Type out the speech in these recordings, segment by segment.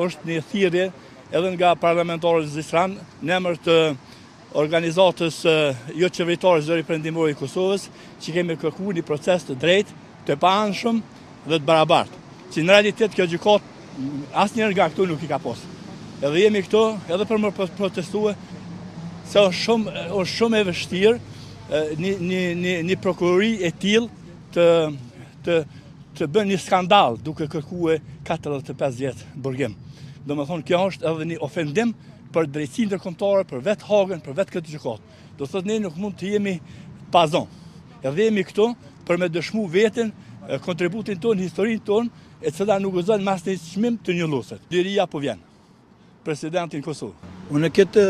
Është një thirrje edhe nga parlamentarët Zisran në emër të organizatës jo qeveritare Zëri Perëndimore i Kosovës, që kemi kërkuar një proces të drejtë, të paanshëm dhe të barabartë, që në realitet kjo gjykatë asnjëherë nga këtu nuk i ka pasur. Edhe jemi këtu edhe për më protestuar se është shumë e vështirë një prokurori e tillë të bën një skandal duke kërkuar 45 vjet burgim. Domethënë kjo është edhe një ofendim për drejtsinë ndërkombëtare, për vetë Hagën, për vetë këtë gjykatë. Do thotë ne nuk mund të jemi pa zonë. Edhe jemi këtu për me dëshmu veten, kontributin tonë, historinë tonë, e cila nuk gëzon mas një çmim të njolluset. Liria po vjen. Presidentin Kosovë. Unë këtë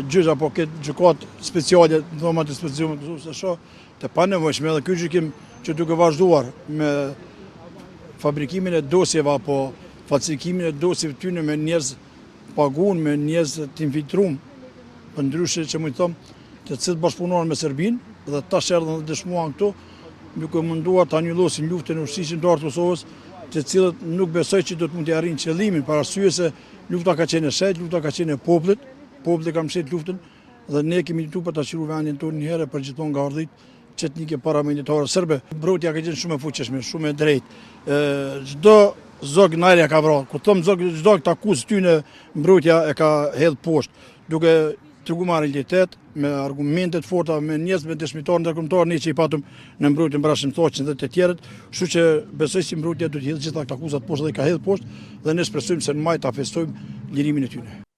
gjyq apo këtë gjykatë speciale, dhomat e speciale të Kosovës, është të panevojshme edhe ky gjykim që duke vazhduar me fabrikimin e dosjeve apo falsifikimin e dosjeve tyne me njerëz pagun, me njerëz të infiltruar, për ndryshe që mund të them, të cilët bashkëpunuan me Serbinë dhe tash erdhën dhe dëshmuan këtu, duke munduar ta anjullosin luftën e ushtrisë të Kosovës, të cilët nuk besoj që do të mund të arrijnë qëllimin, për arsye se lufta ka qenë e shejtë, lufta ka qenë e popullit, populli ka mbështetur luftën dhe ne kemi jetuar për ta qiruar vendin tonë një herë përgjithmonë nga ardhit çetnike paramilitare serbe. Mbrojtja ka qenë shumë e fuqishme, shumë e drejtë. Çdo zog nalja ka vrarë. Kur thom zog, çdo të akuzë tyne mbrojtja e ka hedh poshtë, duke treguar realitet me argumente të forta, me njerëz me dëshmitar ndërkombëtar ne që i patëm në mbrojtjen Brashim Thoçin dhe të tjerët, kështu që besoj si mbrojtja do të hedhë gjitha këto akuzat poshtë dhe ka hedh poshtë dhe ne shpresojmë se në maj ta festojmë lirimin e tyre.